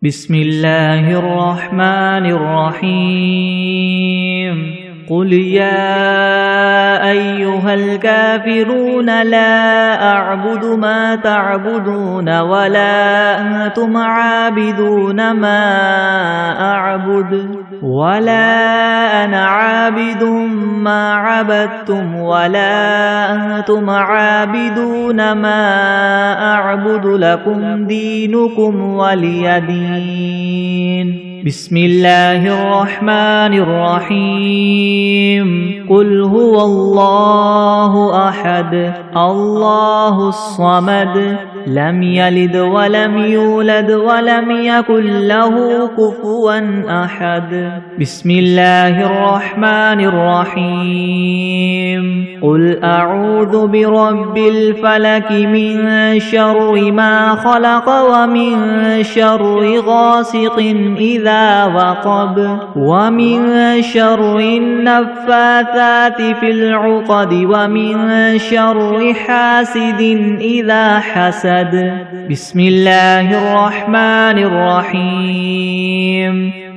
بسم الله الرحمن الرحيم قل يا أيها الكافرون لا أعبد ما تعبدون ولا أنتم عابدون ما أعبد ولا أنا عابد ما عبدتم ولا أنتم عابدون ما أعبد لكم دينكم ولي دين بسم الله الرحمن الرحيم قل هو الله أحد الله الصمد لم يلد ولم يولد ولم يكن له كفوا أحد بسم الله الرحمن الرحيم قل أعوذ برب الفلك من شر ما خلق ومن شر غاسق إذا وقب ومن شر النفاثات في العقد ومن شر حاسد إذا حسد بسم الله الرحمن الرحيم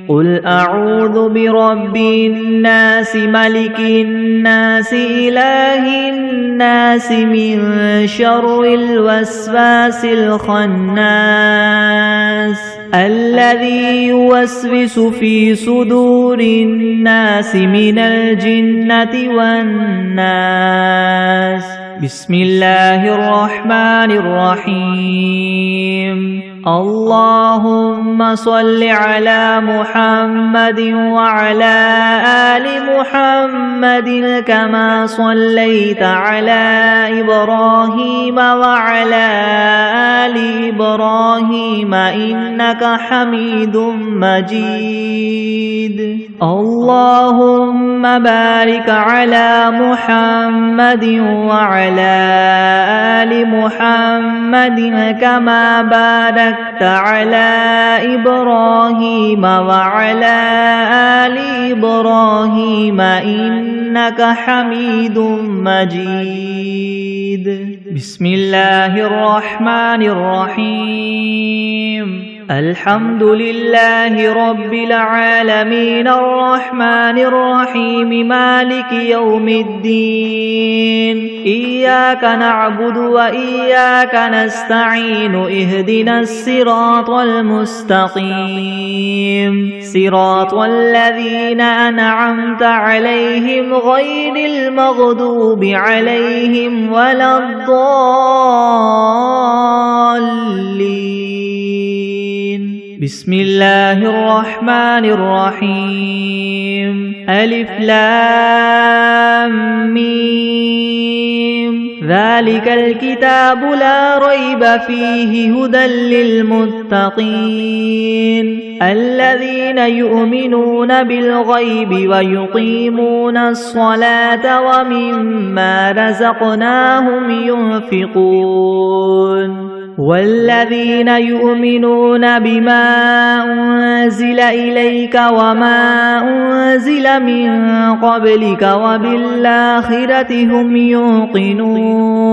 قل أعوذ برب الناس ملك الناس إله الناس من شر الوسواس الخناس الذي يوسوس في صدور الناس من الجنة والناس بسم الله الرحمن الرحيم اللهم صل على محمد وعلى آل محمد كما صليت على إبراهيم وعلى آل إبراهيم إنك حميد مجيد اللهم بارك على محمد وعلى آل محمد كما باركت على إبراهيم وعلى آل إبراهيم إنك حميد مجيد بسم الله الرحمن الرحيم الحمد لله رب العالمين الرحمن الرحيم مالك يوم الدين إياك نعبد وإياك نستعين اهدنا الصراط المستقيم صراط الذين أنعمت عليهم غير المغضوب عليهم ولا الضالين بسم الله الرحمن الرحيم ألف لام ميم ذلك الكتاب لا ريب فيه هدى للمتقين الذين يؤمنون بالغيب ويقيمون الصلاة ومما رزقناهم ينفقون والذين يؤمنون بما أنزل إليك وما أنزل من قبلك وبالآخرة هم يوقنون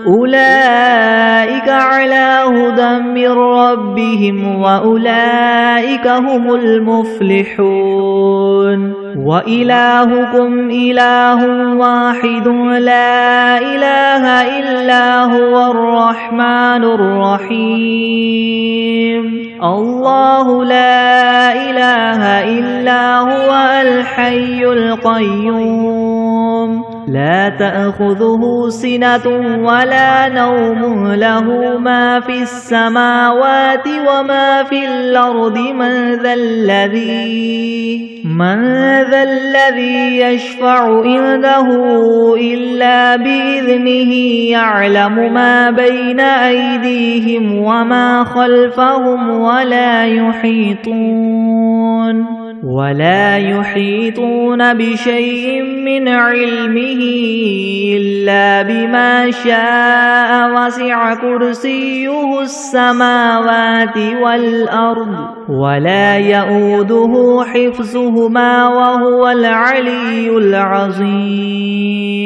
أولئك على هدى من ربهم وأولئك هم المفلحون وإلهكم إله واحد لا إله إلا هو الرحمن الرحيم الله لا إله إلا هو الحي القيوم لا تأخذه سنة ولا نوم له ما في السماوات وما في الأرض من ذا الذي يشفع عنده إلا بإذنه يعلم ما بين أيديهم وما خلفهم ولا يحيطون ولا يحيطون بشيء من علمه إلا بما شاء وسع كرسيه السماوات والأرض ولا يؤوده حفظهما وهو العلي العظيم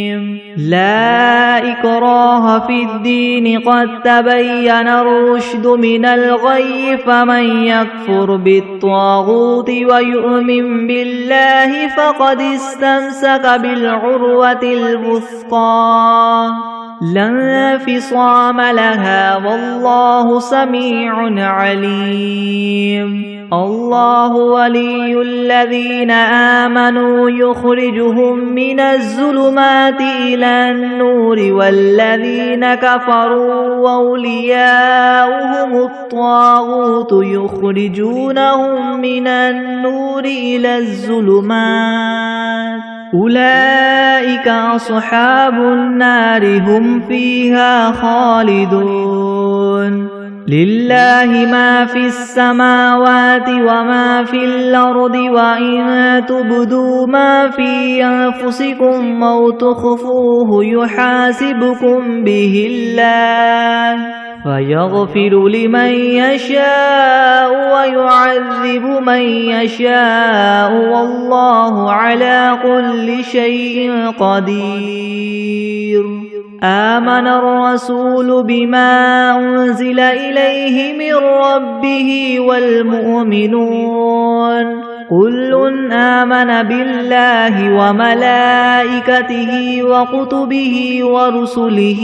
لا إكراه في الدين قد تبين الرشد من الغي فمن يكفر بالطاغوت ويؤمن بالله فقد استمسك بالعروة الوثقى لا انفصام لها والله سميع عليم الله ولي الذين آمنوا يخرجهم من الظلمات إلى النور والذين كفروا أولياؤهم الطاغوت يخرجونهم من النور إلى الظلمات أولئك أصحاب النار هم فيها خالدون لله ما في السماوات وما في الأرض وإن تبدوا ما في أنفسكم أو تخفوه يحاسبكم به الله فيغفر لمن يشاء ويعذب من يشاء والله على كل شيء قدير آمن الرسول بما أنزل إليه من ربه والمؤمنون كل آمن بالله وملائكته وكتبه ورسله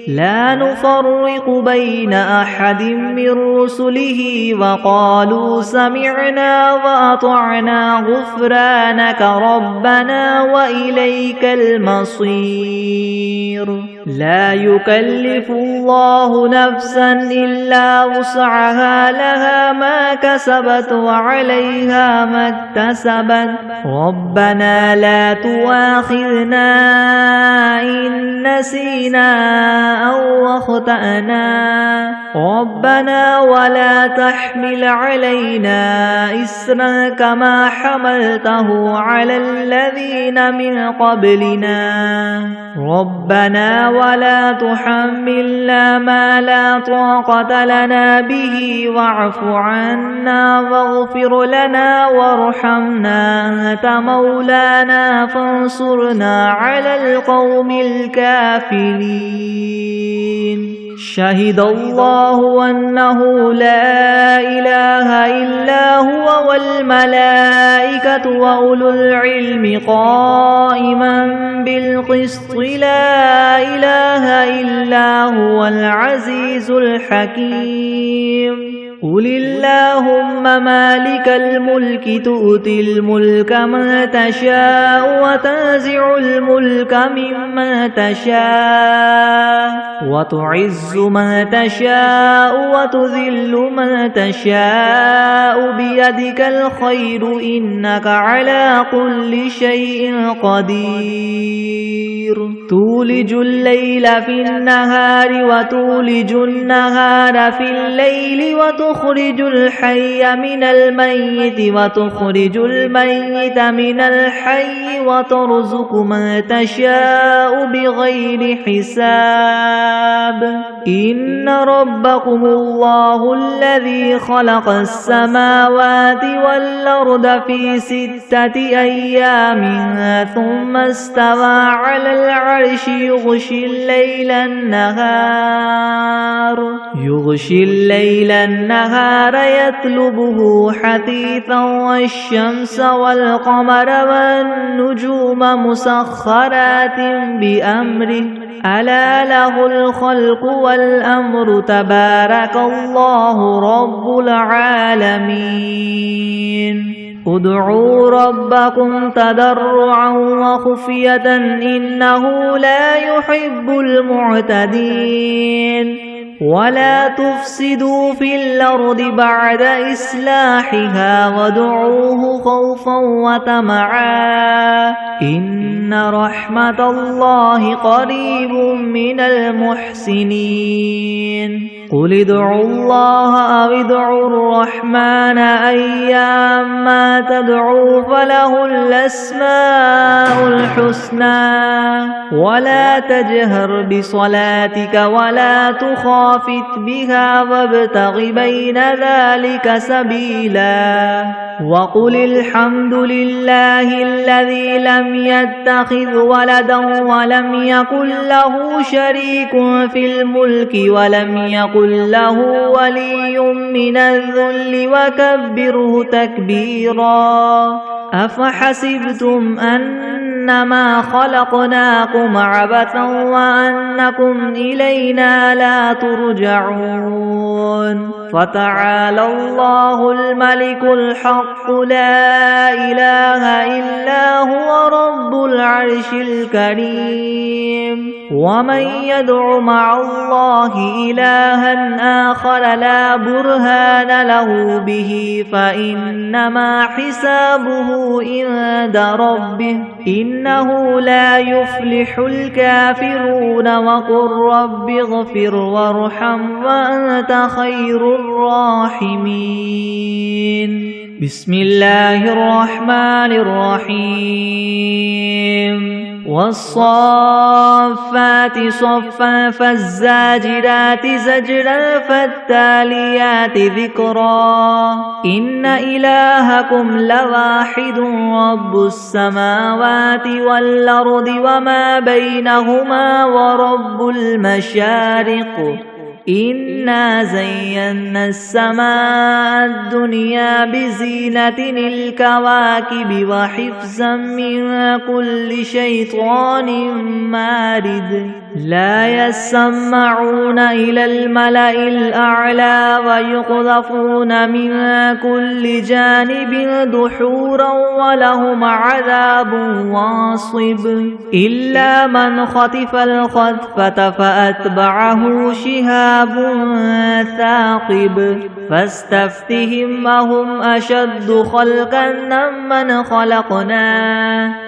لا نفرق بين أحد من رسله وقالوا سمعنا وأطعنا غفرانك ربنا وإليك المصير لا يكلف الله نفسا إلا وسعها لها ما كسبت وعليها ما اكتسبت ربنا لا تؤاخذنا إن نسينا أو أخطأنا ربنا ولا تحمل علينا إسرا كما حملته على الذين من قبلنا ربنا ولا تحملنا ما لا طاقة لنا به واعف عنا واغفر لنا وارحمنا أنت مولانا فانصرنا على القوم الكافرين شهد الله أنه لا إله إلا هو والملائكة وأولو العلم قائما بالقسط لا إله إلا هو العزيز الحكيم قل اللهم مالك الملك تؤتي الملك من تشاء وتنزع الملك ممن تشاء وتعز من تشاء وتذل من تشاء بيدك الخير إنك على كل شيء قدير تولج الليل في النهار وتولج النهار في الليل وتخرج الحي من الميت وتخرج الميت من الحي وترزق من تشاء بغير حساب إن ربكم الله الذي خلق السماوات والأرض في 6 أيام ثم استوى على العرش يغشي الليل النهار يطلبه حثيثا والشمس والقمر والنجوم مسخرات بأمره ألا له الخلق والأمر تبارك الله رب العالمين ادعوا ربكم تضرعا وخفية إنه لا يحب المعتدين ولا تفسدوا في الأرض بعد إصلاحها وادعوه خوفا وطمعا إن رحمة الله قريب من المحسنين قل ادعوا الله أو ادعوا الرحمن أيما تدعوا فله الأسماء الحسنى ولا تجهر بصلاتك ولا تخافت بها وابتغ بين ذلك سبيلا وقل الحمد لله الذي لم يتخذ ولدا ولم يكن له شريك في الملك ولم يكن له ولي من الذل وكبره تكبيرا أفحسبتم أنما خلقناكم عبثا وأنكم إلينا لا ترجعون فتعالى الله الملك الحق لا إله إلا هو رب العرش الكريم ومن يدع مع الله إلها آخر لا برهان له به فإنما حسابه عند ربه إنه لا يفلح الكافرون وقل رب اغفر وارحم وأنت خير الراحمين بسم الله الرحمن الرحيم والصافات صفا فالزاجرات زجرا فالتاليات ذكرا إن إلهكم لواحد رب السماوات والأرض وما بينهما ورب المشارق إنا زينا السماء الدنيا بزينة الكواكب وحفظا من كل شيطان مارد لا يسمعون إلى الملأ الأعلى ويقذفون من كل جانب دحورا ولهم عذاب واصب إلا من خطف الخطفة فأتبعه شهاب ثاقب فاستفتهم أهم أشد خلقا ممن خلقنا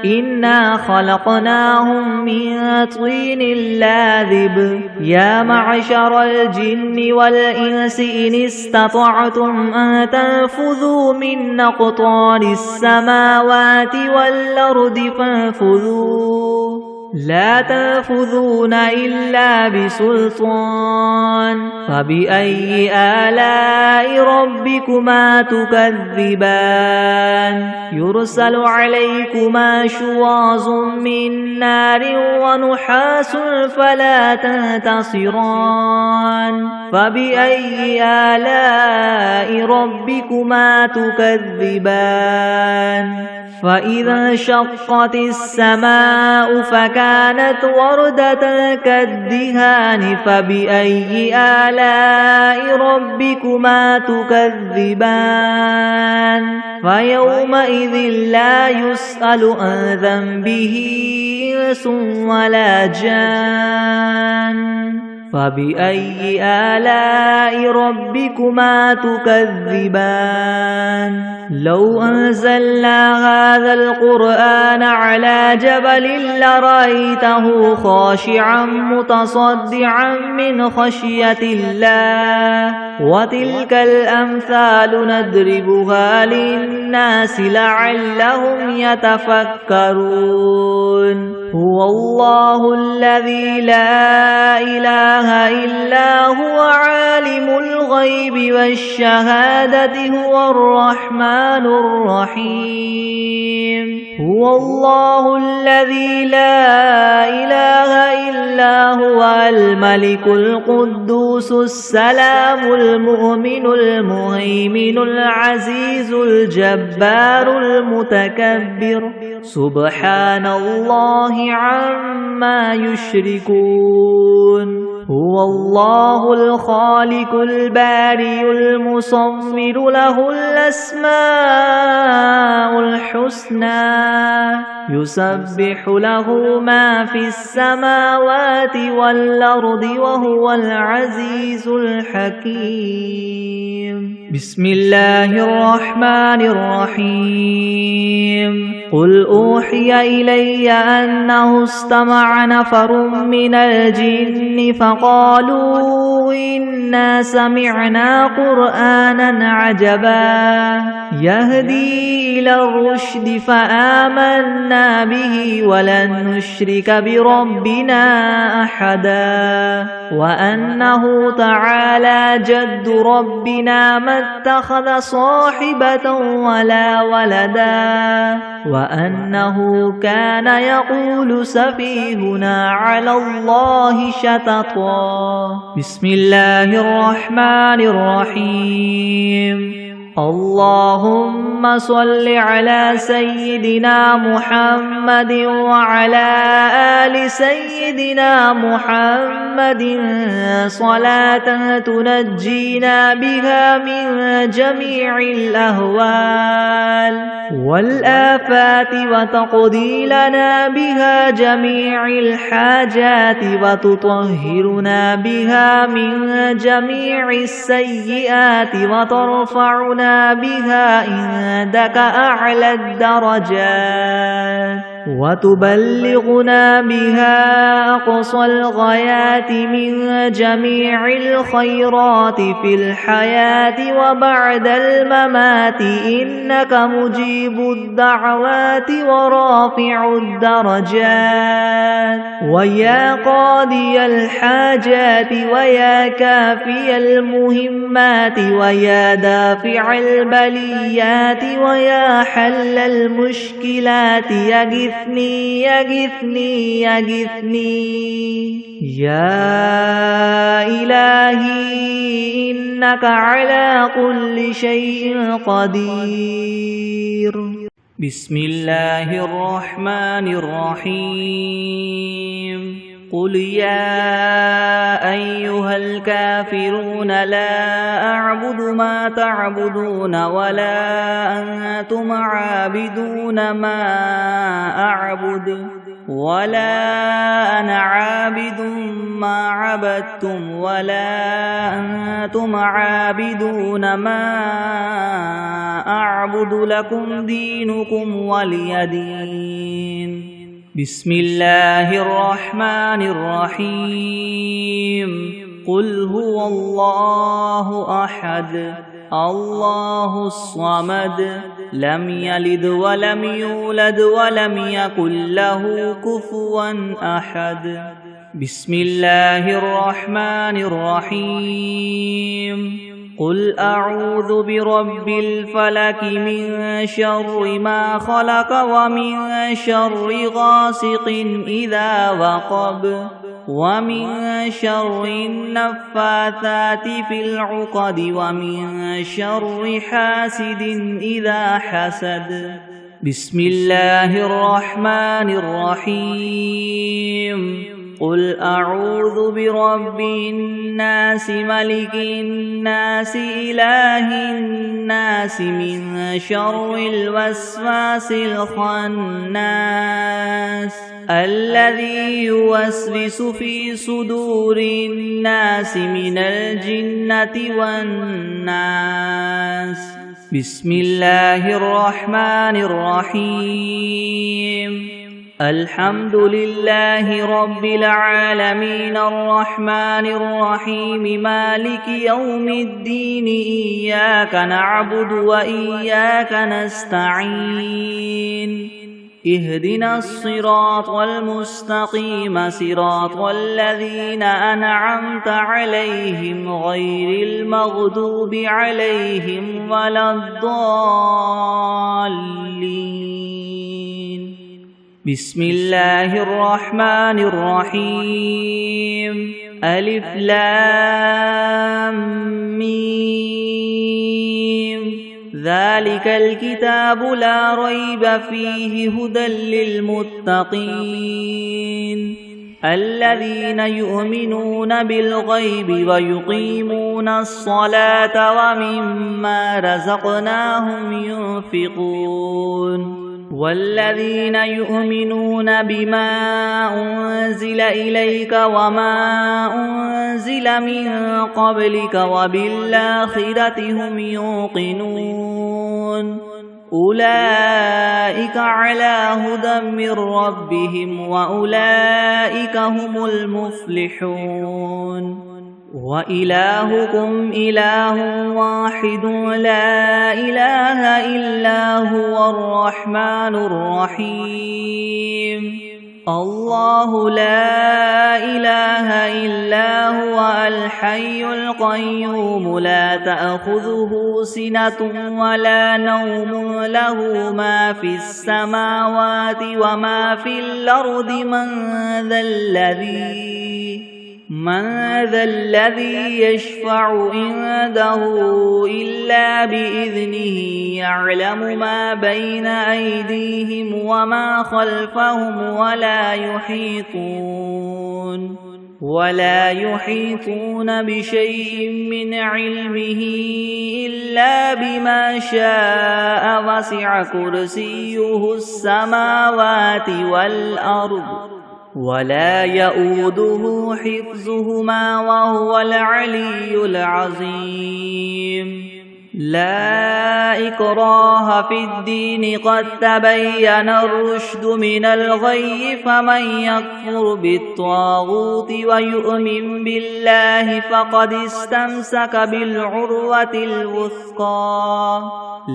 إنا خلقناهم من طين لاذب يا معشر الجن والإنس إن استطعتم أن تنفذوا من أقطار السماوات والأرض فانفذوا لا تنفذون إلا بسلطان فبأي آلاء ربكما تكذبان يرسل عليكما شواظ من نار ونحاس فلا تنتصران فبأي آلاء ربكما تكذبان فإذا انشقت السماء فكانت وردة كالدهان فبأي آلاء ربكما تكذبان فيومئذ لا يسأل عن ذنبه إنس ولا جان فبأي آلاء ربكما تكذبان لو أنزلنا هذا القرآن على جبل لرأيته خاشعا متصدعا من خشية الله وتلك الأمثال نضربها للناس لعلهم يتفكرون هو الله الذي لا إله إلا هو عالم الغيب والشهادة هو الرحمن الرحيم هو الله الذي لا إله إلا هو الملك القدوس السلام المؤمن المهيمن العزيز الجبار المتكبر سبحان الله عما يشركون هو الله الخالق البارئ المصور له الأسماء الحسنى يسبح له ما في السماوات والأرض وهو العزيز الحكيم. بسم الله الرحمن الرحيم. قل أوحي إلي أنه استمع نفر من الجن فقالوا إنا سمعنا قرآنا عجبا يهدي إلى الرشد فآمنا به ولن نشرك بربنا أحدا وأنه تعالى جد ربنا ما اتخذ صاحبة ولا ولدا وأنه كان يقول سفيهنا على الله شططا. بسم الله الرحمن الرحيم. اللهم صل على سيدنا محمد وعلى آل سيدنا محمد صلاة تنجينا بها من جميع الأهوال والآفات وتقضي لنا بها جميع الحاجات وتطهرنا بها من جميع السيئات وترفعنا بها عندك أعلى الدرجات وتبلغنا بها أقصى الغايات من جميع الخيرات في الحياة وبعد الممات إنك مجيب الدعوات ورافع الدرجات ويا قاضي الحاجات ويا كافي المهمات ويا دافع البليات ويا حل المشكلات يغثني يغثني يغثني يا إلهي إنك على كل شيء قدير. بسم الله الرحمن الرحيم. قل يا أيها الكافرون لا أعبد ما تعبدون ولا أنتم عابدون ما أعبد ولا أنا عابد ما عبدتم ولا أنتم عابدون ما أعبد لكم دينكم ولي دين. بسم الله الرحمن الرحيم. قل هو الله أحد الله الصمد لم يلد ولم يولد ولم يكن له كفوا أحد. بسم الله الرحمن الرحيم. قل أعوذ برب الفلك من شر ما خلق ومن شر غاسق إذا وقب ومن شر النفاثات في العقد ومن شر حاسد إذا حسد. بسم الله الرحمن الرحيم. قل أعوذ برب الناس ملك الناس إله الناس من شر الوسواس الخناس الذي يوسوس في صدور الناس من الجنة والناس. بسم الله الرحمن الرحيم. الحمد لله رب العالمين الرحمن الرحيم مالك يوم الدين إياك نعبد وإياك نستعين اهدنا الصراط المستقيم صراط الذين أنعمت عليهم غير المغضوب عليهم ولا الضالين. بسم الله الرحمن الرحيم. ألف لام ميم ذلك الكتاب لا ريب فيه هدى للمتقين الذين يؤمنون بالغيب ويقيمون الصلاة ومما رزقناهم ينفقون. والذين يؤمنون بما أنزل إليك وما أنزل من قبلك وبالآخرة هم يوقنون أولئك على هدى من ربهم وأولئك هم المفلحون وإلهكم إله واحد لا إله إلا هو الرحمن الرحيم الله لا إله إلا هو الحي القيوم لا تأخذه سنة ولا نوم له ما في السماوات وما في الأرض من ذا الذي يشفع عنده إلا بإذنه يعلم ما بين أيديهم وما خلفهم ولا يحيطون بشيء من علمه إلا بما شاء وسع كرسيه السماوات والأرض ولا يؤوده حفظهما وهو العلي العظيم لا إكراه في الدين قد تبين الرشد من الغي فمن يكفر بالطاغوت ويؤمن بالله فقد استمسك بالعروة الوثقى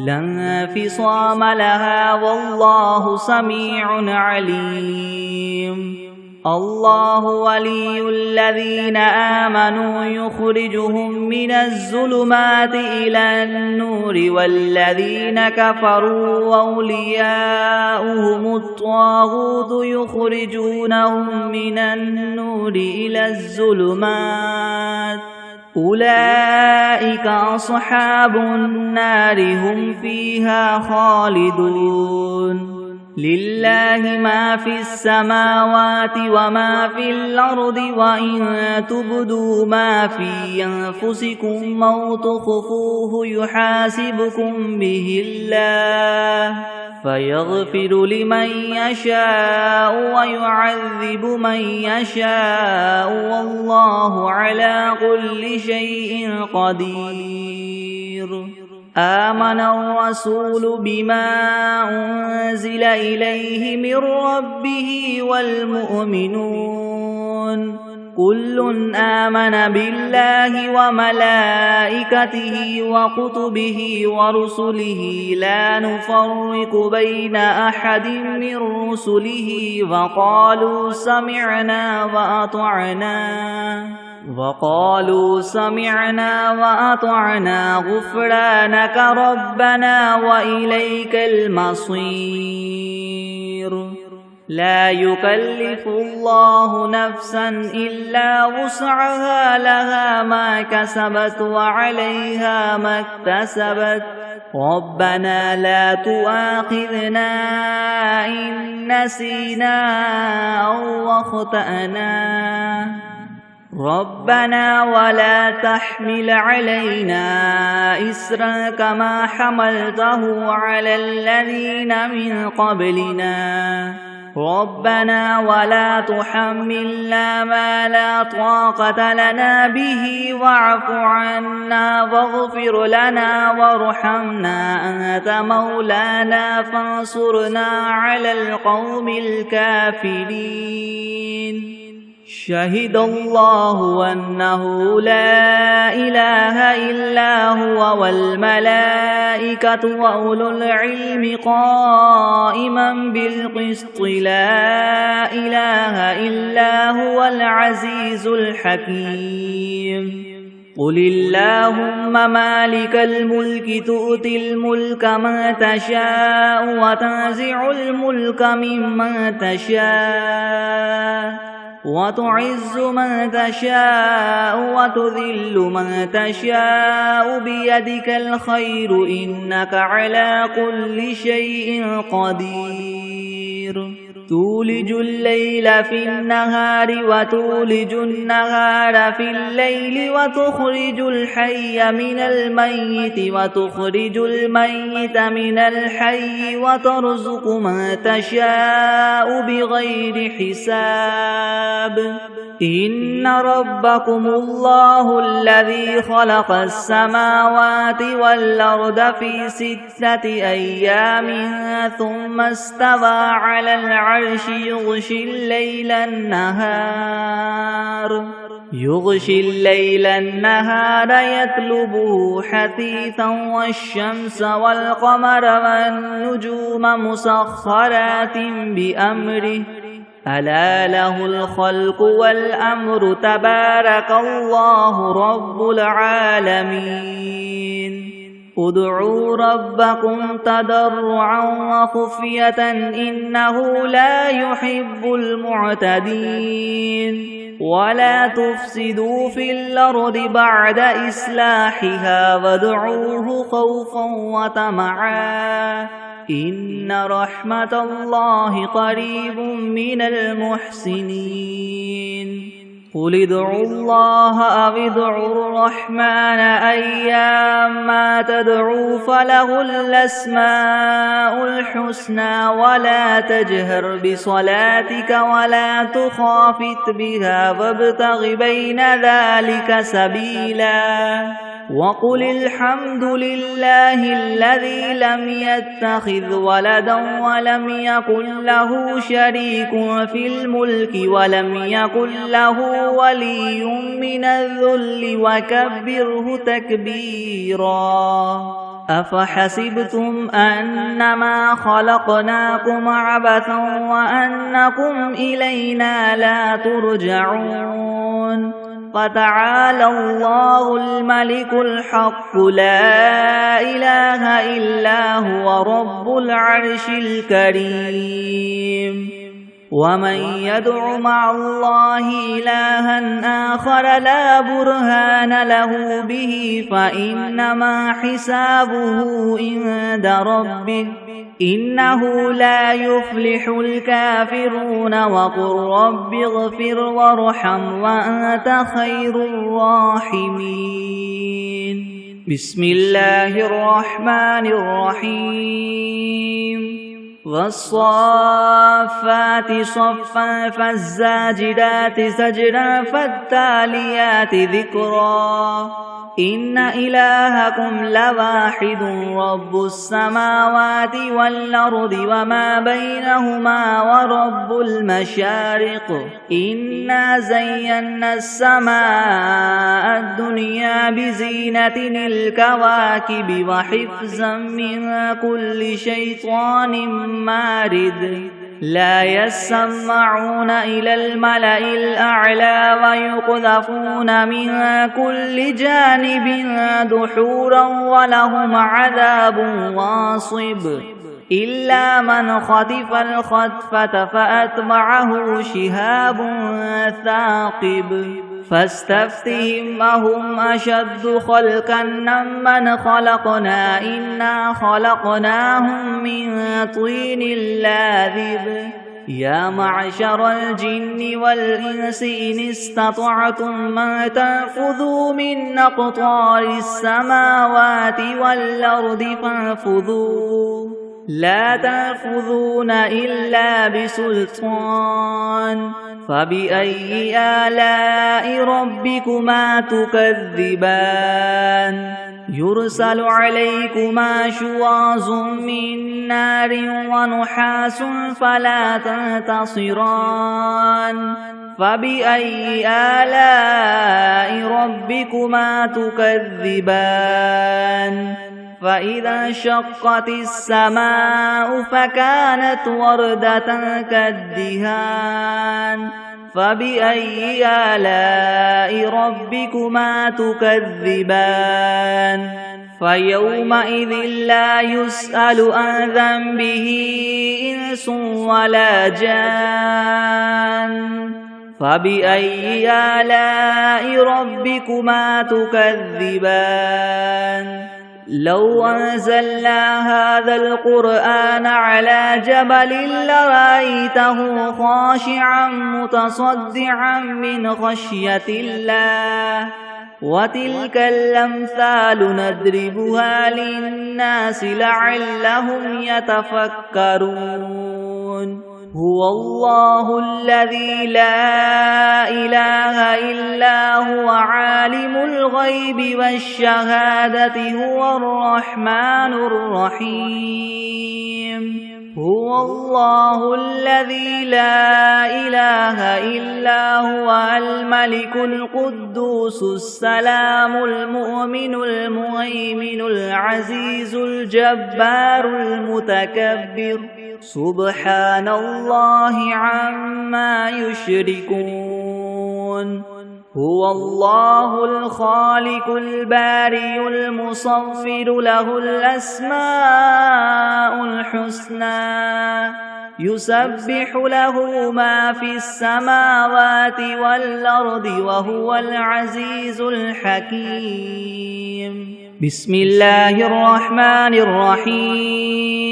لا انفصام لها والله سميع عليم الله ولي الذين آمنوا يخرجهم من الظلمات إلى النور والذين كفروا أولياؤهم الطاغوت يخرجونهم من النور إلى الظلمات أولئك أصحاب النار هم فيها خالدون لله ما في السماوات وما في الأرض وإن تبدوا ما في أنفسكم أو تخفوه يحاسبكم به الله فيغفر لمن يشاء ويعذب من يشاء والله على كل شيء قدير آمن الرسول بما أنزل إليه من ربه والمؤمنون كل آمن بالله وملائكته وكتبه ورسله لا نفرق بين أحد من رسله وقالوا سمعنا وأطعنا غفرانك ربنا وإليك المصير لا يكلف الله نفسا إلا وسعها لها ما كسبت وعليها ما اكتسبت ربنا لا تؤاخذنا إن نسينا أو أخطأنا ربنا ولا تحمل علينا إسرا كما حملته على الذين من قبلنا ربنا ولا تحملنا ما لا طاقة لنا به واعف عنا واغفر لنا وارحمنا أنت مولانا فانصرنا على القوم الكافرين شهد الله أنه لا إله إلا هو والملائكة وأولو العلم قائما بالقسط لا إله إلا هو العزيز الحكيم قل اللهم مالك الملك تؤتي الملك من تشاء وتنزع الملك ممن تشاء وتعز من تشاء وتذل من تشاء بيدك الخير إنك على كل شيء قدير تولج الليل في النهار وتولج النهار في الليل وتخرج الحي من الميت وتخرج الميت من الحي وترزق من تشاء بغير حساب إن ربكم الله الذي خلق السماوات والأرض في 6 أيام ثم استوى على العرش يغشي الليل النهار يطلبه حثيثا والشمس والقمر والنجوم مسخرات بأمره ألا له الخلق والأمر تبارك الله رب العالمين ادعوا ربكم تضرعا وخفية إنه لا يحب المعتدين ولا تفسدوا في الأرض بعد إصلاحها وادعوه خوفا وطمعا إن رحمة الله قريب من المحسنين قل ادعوا الله أو ادعوا الرحمن أيما تدعوا فله الأسماء الحسنى ولا تجهر بصلاتك ولا تخافت بها وابتغ بين ذلك سبيلا وقل الحمد لله الذي لم يتخذ ولدا ولم يكن له شريك في الملك ولم يكن له ولي من الذل وكبره تكبيرا أفحسبتم أنما خلقناكم عبثا وأنكم إلينا لا ترجعون فتعالى الله الملك الحق لا إله إلا هو رب العرش الكريم ومن يدع مع الله إلها آخر لا برهان له به فإنما حسابه عند ربه إنه لا يفلح الكافرون وقل رب اغفر وارحم وأنت خير الراحمين بسم الله الرحمن الرحيم والصافات صفا فالزاجرات زجرا فالتاليات ذكرا إن إلهكم لواحد رب السماوات والأرض وما بينهما ورب المشارق إنا زينا السماء الدنيا بزينة الكواكب وحفظا من كل شيطان مارد لا يسمعون إلى الملأ الأعلى ويقذفون من كل جانب دحورا ولهم عذاب واصب إلا من خطف الخطفة فأتبعه شهاب ثاقب فاستفتهم أهم أشد خلقا ممن خلقنا إنا خلقناهم من طين لاذب يا معشر الجن والإنس إن استطعتم أن تنفذوا من أقطار السماوات والأرض فانفذوا لا تنفذون إلا بسلطان فبأي آلاء ربكما تكذبان يرسل عليكما شواظ من نار ونحاس فلا تنتصران فبأي آلاء ربكما تكذبان فإذا انشقت السماء فكانت وردة كالدهان فبأي آلاء ربكما تكذبان فيومئذ لا يسأل عن ذنبه إنس ولا جان فبأي آلاء ربكما تكذبان لو أنزلنا هذا القرآن على جبل لرأيته خاشعا متصدعا من خشية الله وتلك الأمثال نضربها للناس لعلهم يتفكرون هو الله الذي لا إله إلا هو عالم الغيب والشهادة هو الرحمن الرحيم هو الله الذي لا إله إلا هو الملك القدوس السلام المؤمن المهيمن العزيز الجبار المتكبر سبحان الله عما يشركون هو الله الخالق البارئ المصور له الأسماء الحسنى يسبح له ما في السماوات والأرض وهو العزيز الحكيم بسم الله الرحمن الرحيم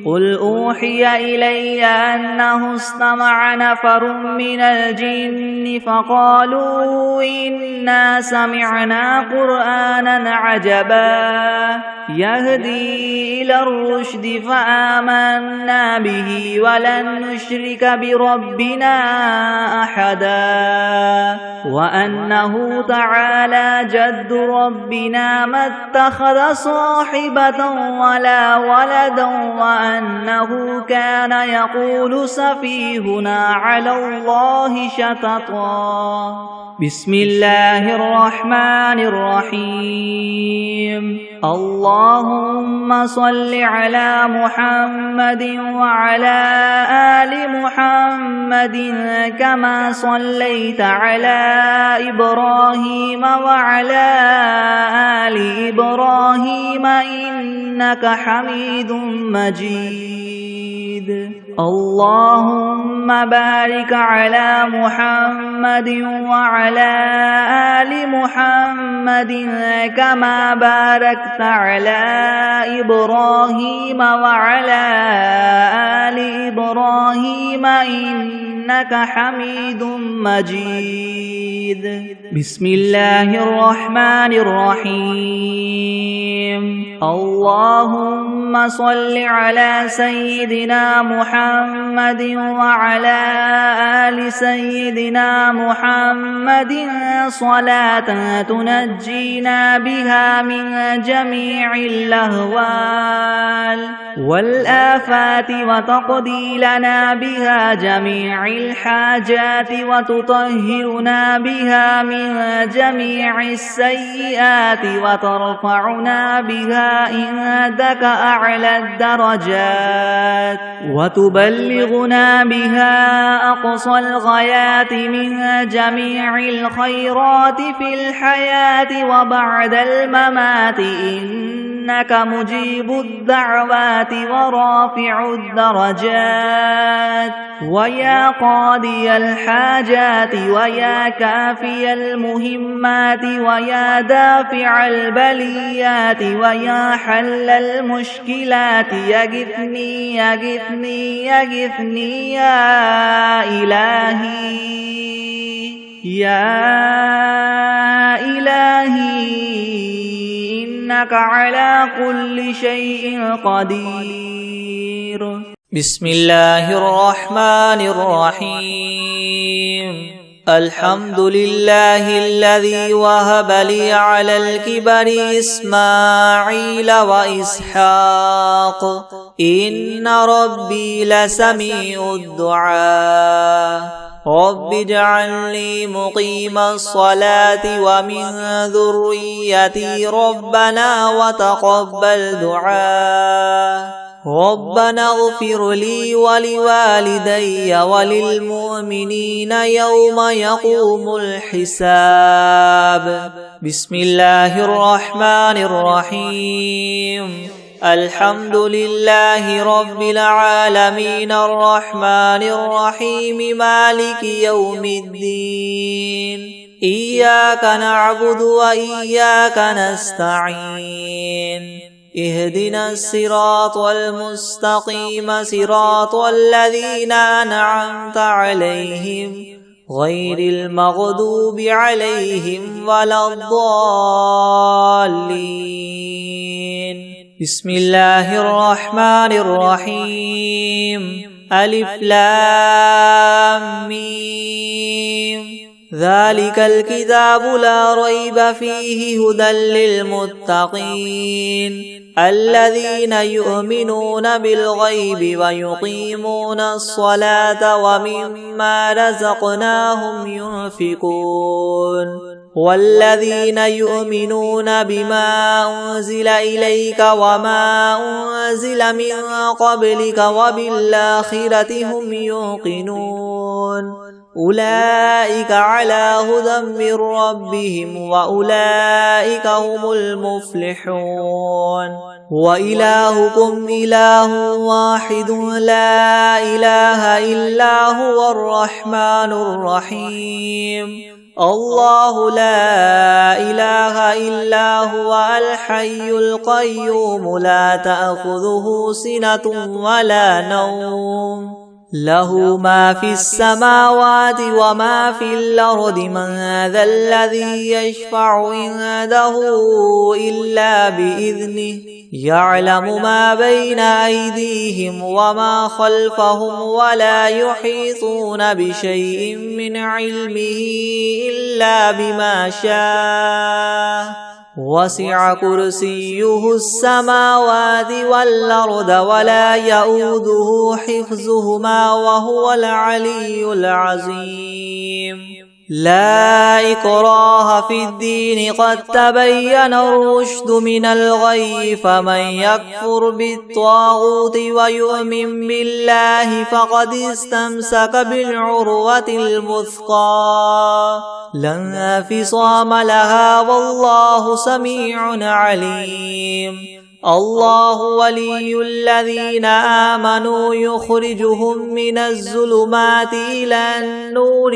قل أوحي إلي أنه استمع نفر من الجن فقالوا إنا سمعنا قرآنا عجبا يهدي إلى الرشد فآمنا به ولن نشرك بربنا أحدا وأنه تعالى جد ربنا ما اتخذ صاحبة ولا ولدا وأنه كان يقول سفيهنا على الله شططا بسم الله الرحمن الرحيم اللهم صل على محمد وعلى آل محمد كما صليت على إبراهيم وعلى آل إبراهيم إنك حميد مجيد اللهم بارك على محمد وعلى آل محمد كما باركت على إبراهيم وعلى آل إبراهيم إنك حميد مجيد بسم الله الرحمن الرحيم اللهم صل على سيدنا محمد وعلى آل سيدنا محمد صلاة تنجينا بها من جميع الأهوال والآفات وتقضي لنا بها جميع الحاجات وتطهرنا بها من جميع السيئات وترفعنا بها عندك أعلى الدرجات وتبلغنا بها أقصى الغايات من جميع الخيرات في الحياة وبعد الممات إنك مجيب الدعوات ورافع الدرجات ويا قاضي الحاجات ويا كافي المهمات ويا دافع البليات ويا حل المشكلات يغثني يغثني يغثني يا إلهي يا إلهي إنك على كل شيء قدير بسم الله الرحمن الرحيم الحمد لله الذي وهب لي على الكبر إسماعيل وإسحاق إن ربي لسميع الدعاء رب اجعلني مقيم الصلاة ومن ذريتي ربنا وتقبل دعاء ربنا اغفر لي ولوالدي وللمؤمنين يوم يقوم الحساب بسم الله الرحمن الرحيم الحمد لله رب العالمين الرحمن الرحيم مالك يوم الدين إياك نعبد وإياك نستعين اهدنا الصراط المستقيم صراط الذين أنعمت عليهم غير المغضوب عليهم ولا الضالين. بسم الله الرحمن الرحيم. ألف لام ميم. ذلك الكتاب لا ريب فيه هدى للمتقين الذين يؤمنون بالغيب ويقيمون الصلاة ومما رزقناهم ينفقون والذين يؤمنون بما أنزل إليك وما أنزل من قبلك وبالآخرة هم يوقنون أولئك على هدى من ربهم وأولئك هم المفلحون. وإلهكم إله واحد لا إله إلا هو الرحمن الرحيم. الله لا إله إلا هو الحي القيوم لا تأخذه سنة ولا نوم له ما في السماوات وما في الأرض من ذا الذي يشفع عنده إلا بإذنه يعلم ما بين أيديهم وما خلفهم ولا يحيطون بشيء من علمه إلا بما شاء وسع كرسيه السماوات والأرض ولا يؤوده حفظهما وهو العلي العظيم. لا إكراه في الدين قد تبين الرشد من الغي فمن يكفر بالطاغوت ويؤمن بالله فقد استمسك بالعروة الوثقى لا انفصام لها والله سميع عليم. الله ولي الذين آمنوا يخرجهم من الظلمات إلى النور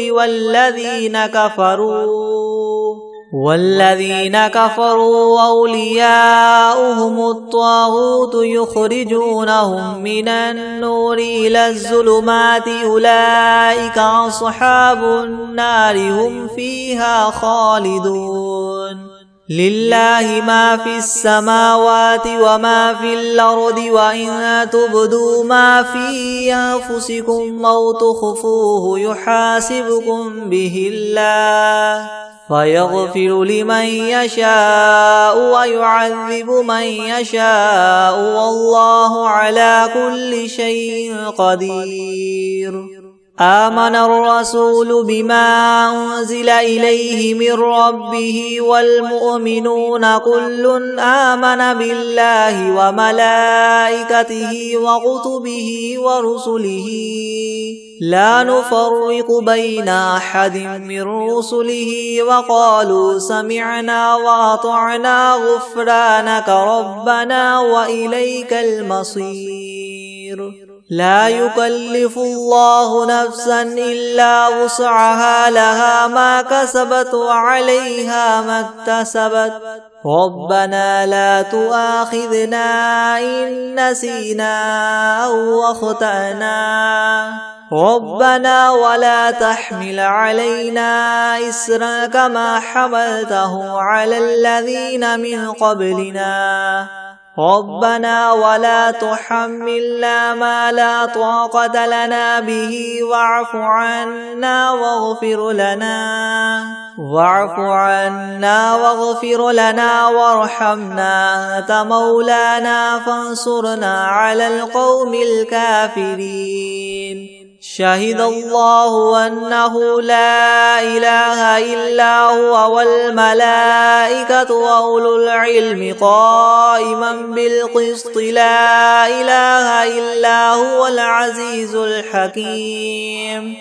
والذين كفروا أولياؤهم الطاغوت يخرجونهم من النور إلى الظلمات أولئك أصحاب النار هم فيها خالدون. لله ما في السماوات وما في الأرض وإن تبدوا ما في أنفسكم أو تخفوه يحاسبكم به الله فيغفر لمن يشاء ويعذب من يشاء والله على كل شيء قدير. آمن الرسول بما أنزل إليه من ربه والمؤمنون كل آمن بالله وملائكته وكتبه ورسله لا نفرق بين أحد من رسله وقالوا سمعنا وأطعنا غفرانك ربنا وإليك المصير. لا يكلف الله نفسا إلا وسعها لها ما كسبت وعليها ما اكتسبت ربنا لا تؤاخذنا إن نسينا أو أخطأنا ربنا ولا تحمل علينا إسرا كما حملته على الذين من قبلنا ربنا ولا تحملنا ما لا طاقة لنا به واعف عنا واغفر لنا وارحمنا أنت مولانا فانصرنا على القوم الكافرين. شهد الله أنه لا إله إلا هو والملائكة وأولو العلم قائما بالقسط لا إله إلا هو العزيز الحكيم.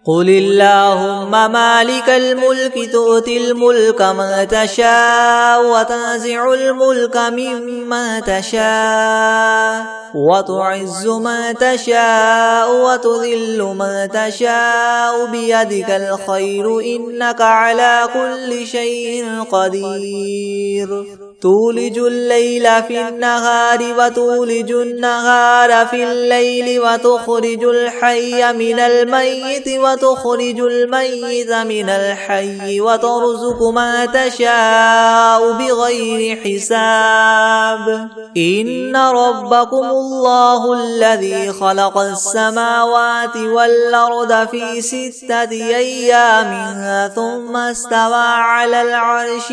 قل اللهم مالك الملك تؤتي الملك من تشاء وتنزع الملك ممن تشاء وتعز من تشاء وتذل من تشاء بيدك الخير إنك على كل شيء قدير تولج الليل في النهار وتولج النهار في الليل وتخرج الحي من الميت وتخرج الميت من الحي وترزق من تشاء بغير حساب إن ربكم الله الذي خلق السماوات والأرض في 6 أيام ثم استوى على العرش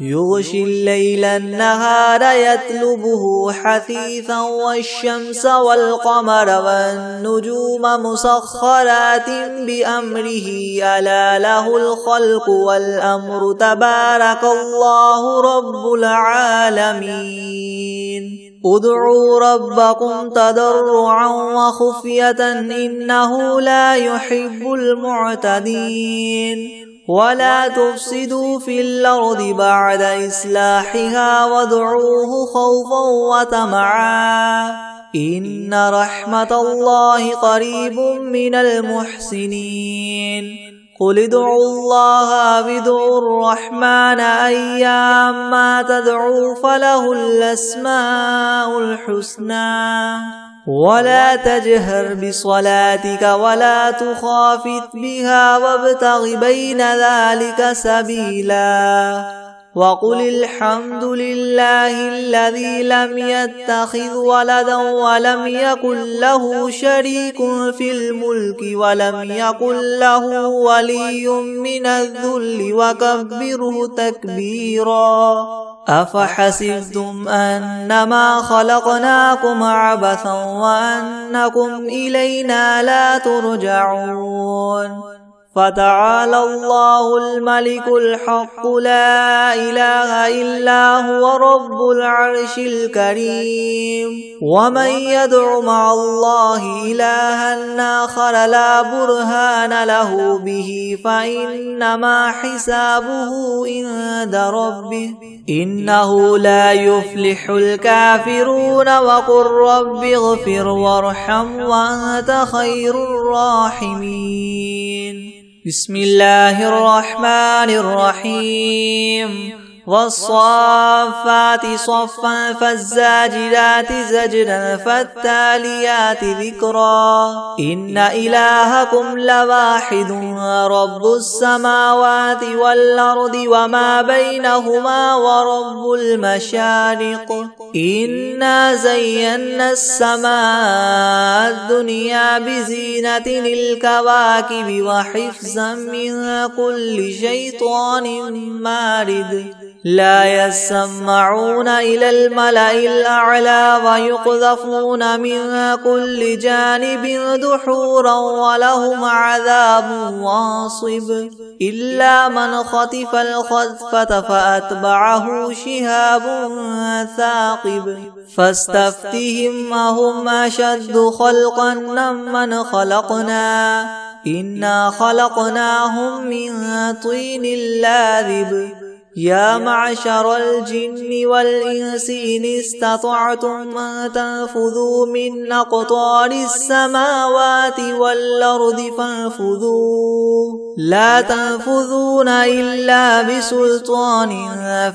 يغشي الليل النهار يطلبه حثيثا والشمس والقمر والنجوم مسخرات بأمره ألا له الخلق والأمر تبارك الله رب العالمين ادعوا ربكم تضرعا وخفية إنه لا يحب المعتدين ولا تفسدوا في الأرض بعد إصلاحها وادعوه خوفا وطمعا إن رحمة الله قريب من المحسنين قل ادعوا الله وادعوا الرحمن أيما تدعوا فله الأسماء الحسنى ولا تجهر بصلاتك ولا تخافت بها وابتغ بين ذلك سبيلا وقل الحمد لله الذي لم يتخذ ولدا ولم يكن له شريك في الملك ولم يكن له ولي من الذل وكبره تكبيرا أفحسبتم أنما خلقناكم عبثا وأنكم إلينا لا ترجعون فتعالى الله الملك الحق لا إله إلا هو رب العرش الكريم ومن يدع مع الله إلها آخر لا برهان له به فإنما حسابه عند ربه إنه لا يفلح الكافرون وقل رب اغفر وارحم وأنت خير الراحمين بسم الله الرحمن الرحيم والصافات صفا فالزاجرات زجرا فالتاليات ذكرا إن إلهكم لواحد رب السماوات والأرض وما بينهما ورب المشارق إنا زينا السماء الدنيا بزينة الكواكب وحفظا من كل شيطان مارد لا يسمعون إلى الملأ الأعلى ويقذفون من كل جانب دحورا ولهم عذاب واصب إلا من خطف الخطفة فأتبعه شهاب ثاقب فاستفتهم أهم أشد خلقا ممن خلقنا إنا خلقناهم من طين لاذب يا معشر الجن والإنس إن استطعتم أن تنفذوا من أقطار السماوات والأرض فانفذوا لا تنفذون إلا بسلطان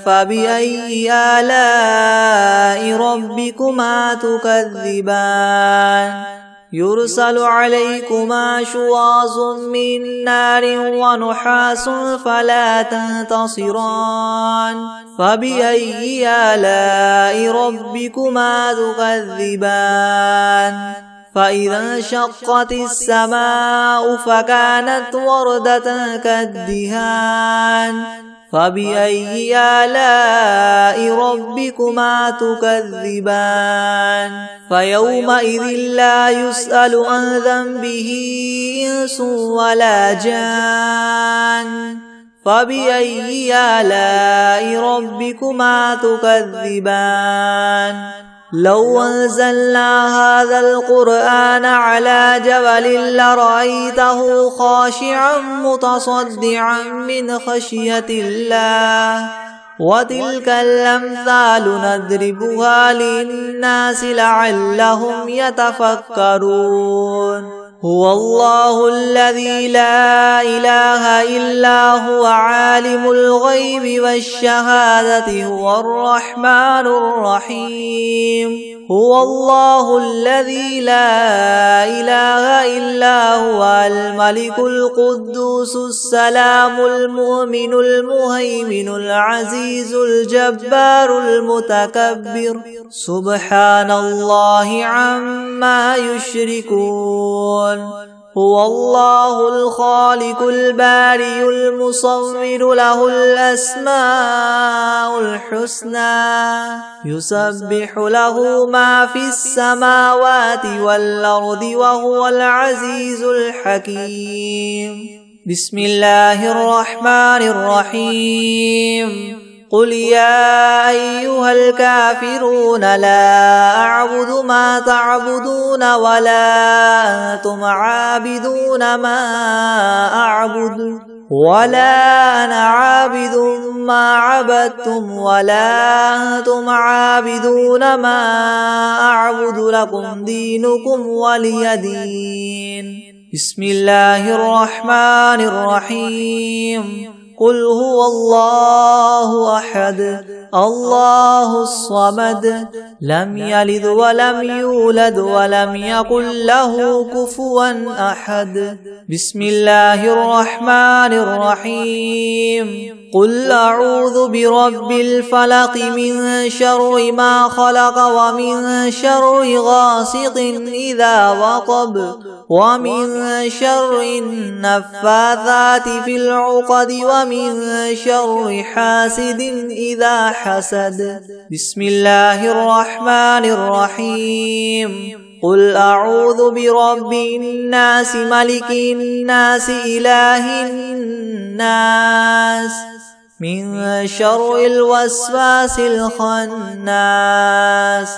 فبأي آلاء ربكما تكذبان يرسل عليكما شواظ من نار ونحاس فلا تنتصران فبأي آلاء ربكما تكذبان فإذا انشقت السماء فكانت وردة كالدهان فبأي آلاء ربكما تكذبان فيومئذ لا يسأل عن ذنبه إنس ولا جان فبأي آلاء ربكما تكذبان لو أنزلنا هذا القرآن على جبل لرأيته خاشعا متصدعا من خشية الله وتلك الأمثال نضربها للناس لعلهم يتفكرون هو الله الذي لا إله إلا هو عالم الغيب والشهادة هو الرحمن الرحيم هو الله الذي لا إله إلا هو الملك القدوس السلام المؤمن المهيمن العزيز الجبار المتكبر سبحان الله عما يشركون هو الله الخالق البارئ المصور له الأسماء الحسنى يسبح له ما في السماوات والأرض وهو العزيز الحكيم بسم الله الرحمن الرحيم قل يا أيها الكافرون لا أعبد ما تعبدون ولا أنتم عابدون ما أعبد ولا أنا عابد ما عبدتم ولا أنتم عابدون ما أعبد لكم دينكم ولي دين بسم الله الرحمن الرحيم قل هو الله أحد الله الصمد لم يلد ولم يولد ولم يكن له كفوا أحد بسم الله الرحمن الرحيم قل أعوذ برب الفلق من شر ما خلق ومن شر غاسق إذا وقب ومن شر النفاثات في العقد ومن شر حاسد إذا حسد بسم الله الرحمن الرحيم قل أعوذ برب الناس ملك الناس إله الناس من شر الوسواس الخناس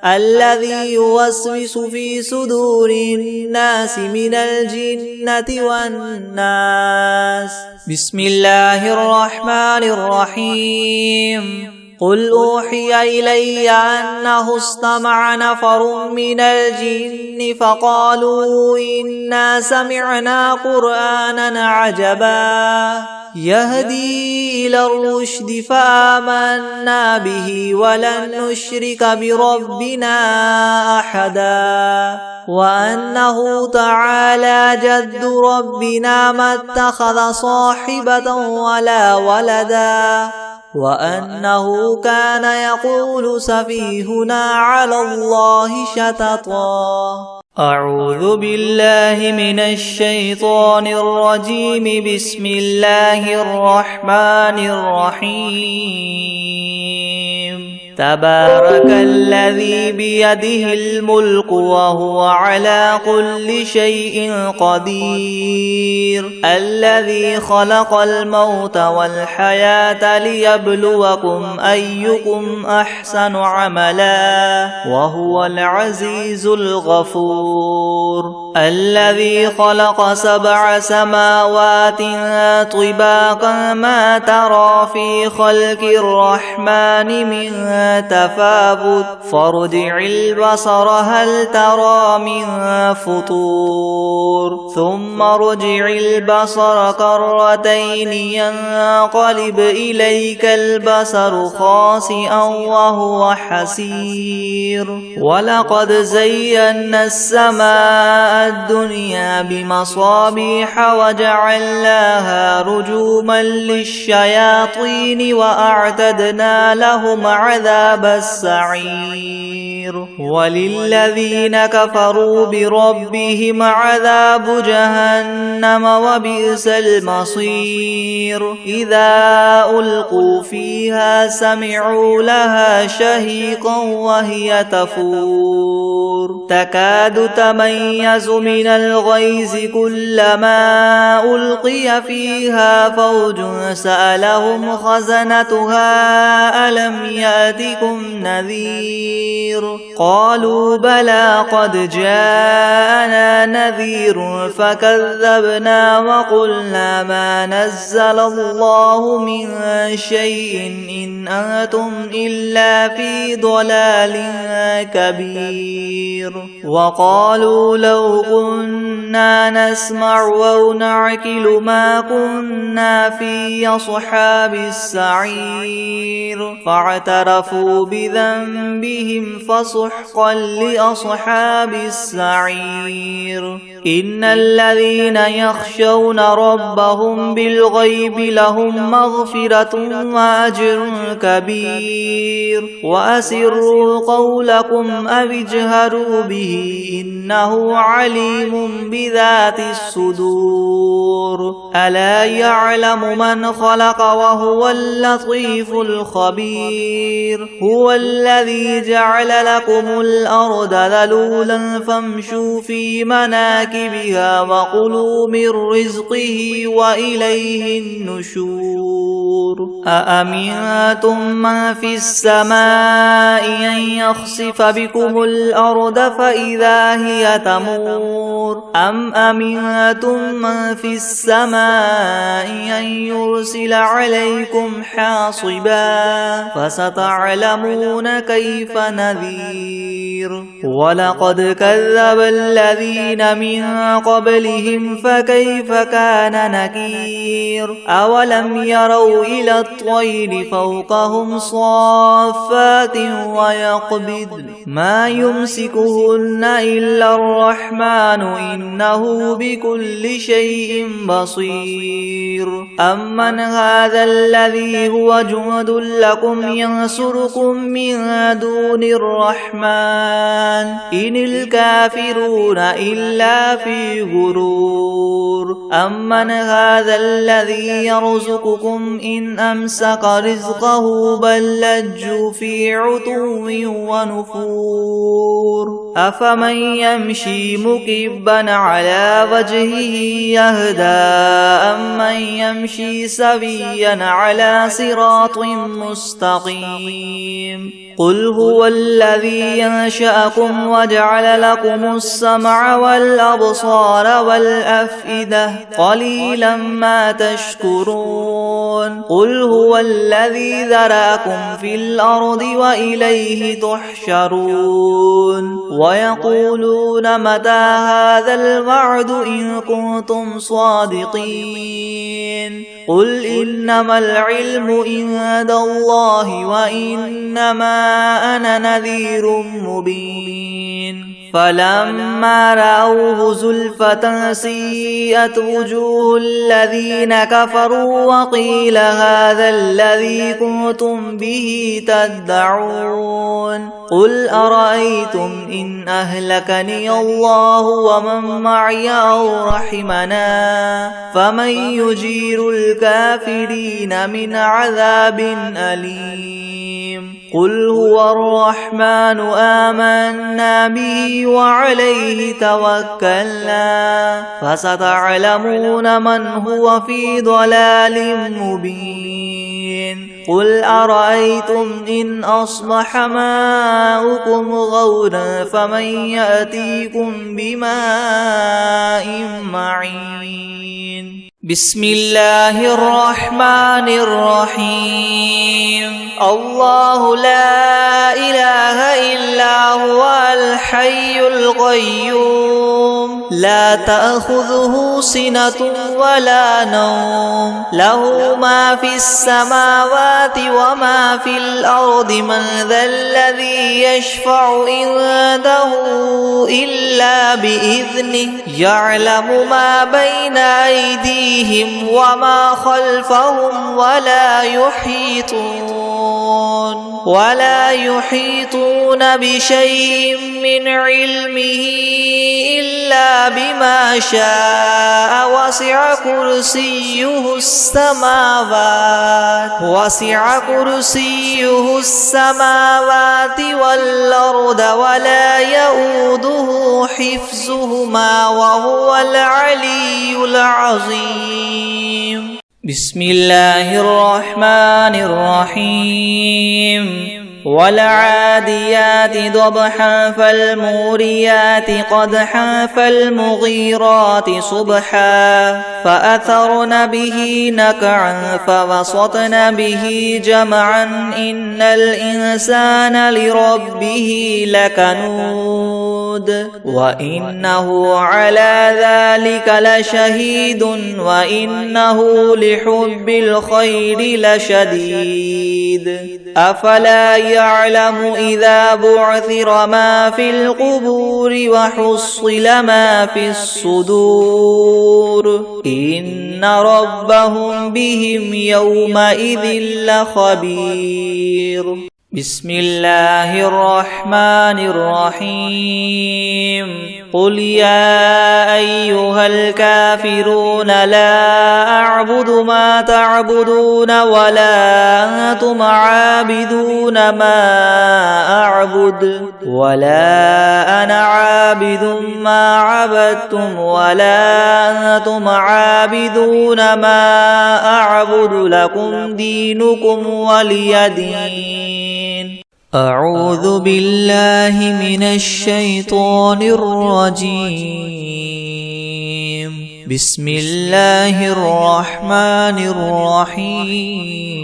الذي يوسوس في صدور الناس من الجنة والناس بسم الله الرحمن الرحيم قل أوحي إلي أنه استمع نفر من الجن فقالوا إنا سمعنا قرآنا عجبا يهدي إلى الرشد فآمنا به ولن نشرك بربنا أحدا وأنه تعالى جد ربنا ما اتخذ صاحبة ولا ولدا وأنه كان يقول سفيهنا على الله شططا أعوذ بالله من الشيطان الرجيم بسم الله الرحمن الرحيم تبارك الذي بيده الملك وهو على كل شيء قدير الذي خلق الموت والحياة ليبلوكم أيكم أحسن عملا وهو العزيز الغفور الذي خلق 7 سماوات طباقا ما ترى في خلق الرحمن من تفاوت فارجع البصر هل ترى من فطور ثم ارجع البصر كرتين ينقلب إليك البصر خاسئا وهو حسير ولقد زينا السماء الدنيا بمصابيح وجعلناها رجوما للشياطين وأعتدنا لهم عذاب السعير وللذين كفروا بربهم عذاب جهنم وبئس المصير إذا ألقوا فيها سمعوا لها شهيقا وهي تفور تكاد تميز من الغيظ كلما ألقي فيها فوج سألهم خزنتها ألم يأتكم نذير قالوا بلى قد جاءنا نذير فكذبنا وقلنا ما نزل الله من شيء إن أنتم إلا في ضلال كبير وقالوا لو كنا نسمع أو نعقل ما كنا في أصحاب السعير فاعترفوا بذنبهم فسحقا لأصحاب السعير إن الذين يخشون ربهم بالغيب لهم مغفرة وأجر كبير وأسروا قولكم أو اجهروا به إنه عليم بذات الصدور ألا يعلم من خلق وهو اللطيف الخبير هو الذي جعل لكم الأرض ذلولا فامشوا في مناكبها وكلوا من رزقه وإليه النشور أأمنتم من في السماء أن يخسف بكم الأرض فإذا هي تمور أم أمنتم من في السماء أن يرسل عليكم حاصبا فستعلمون كيف نذير ولقد كذب الذين من قبلهم فكيف كان نكير أولم يروا إلى الطير فوقهم صافات ويقبضن ما يمسكهن إلا الرحمن إنه بكل شيء بصير أمن هذا الذي هو جند لكم ينصركم من دون الرحمن إن الكافرون إلا في غرور أمن هذا الذي يرزقكم إن أمسك رزقه بل لجوا في عتو ونفور أفمن يمشي مكبا على وجهه يهدى أمن يمشي سويا على صراط مستقيم قل هو الذي ينشأكم وجعل لكم السمع والأبصار والأفئدة قليلا ما تشكرون قل هو الذي ذرأكم في الأرض وإليه تحشرون ويقولون متى هذا الوعد إن كنتم صادقين قل إنما العلم عند الله وإنما أنا نذير مبين فلما رأوه زلفة سيئت وجوه الذين كفروا وقيل هذا الذي كنتم به تدعون قل أرأيتم إن أهلكني الله ومن معي أو رحمنا فمن يجير الكافرين من عذاب أليم قل هو الرحمن آمنا به وعليه توكلنا فستعلمون من هو في ضلال مبين قل أرأيتم إن أصبح ماؤكم غورا فمن يأتيكم بماء معين بسم الله الرحمن الرحيم الله لا إله إلا هو الحي القيوم لا تأخذه سنة ولا نوم له ما في السماوات وما في الأرض من ذا الذي يشفع عنده إلا بإذنه يعلم ما بين أيديهم وما خلفهم ولا يحيطون بشيء من علمه إلا بما شاء وسع كرسيه السماوات والأرض ولا يؤوده حفظهما وهو العلي العظيم بسم الله الرحمن الرحيم والعاديات ضبحا فالموريات قدحا فالمغيرات صبحا فأثرن به نقعا فوسطن به جمعا إن الإنسان لربه لكنود وإنه على ذلك لشهيد وإنه لحب الخير لشديد أفلا يعلم إذا بعثر ما في القبور وحصل ما في الصدور إن ربهم بهم يومئذ لخبير بسم الله الرحمن الرحيم قل يا أيها الكافرون لا أعبد ما تعبدون ولا أنتم عابدون ما أعبد ولا أنا عابد ما عبدتم ولا أنتم عابدون ما أعبد لكم دينكم ولي دين أعوذ بالله من الشيطان الرجيم بسم الله الرحمن الرحيم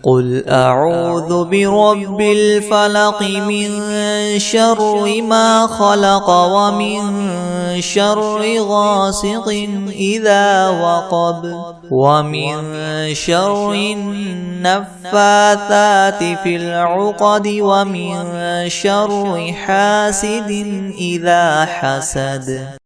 قل أعوذ برب الفلق من شر ما خلق ومن شر غاسق إذا وقب ومن شر النفاثات في العقد ومن شر حاسد إذا حسد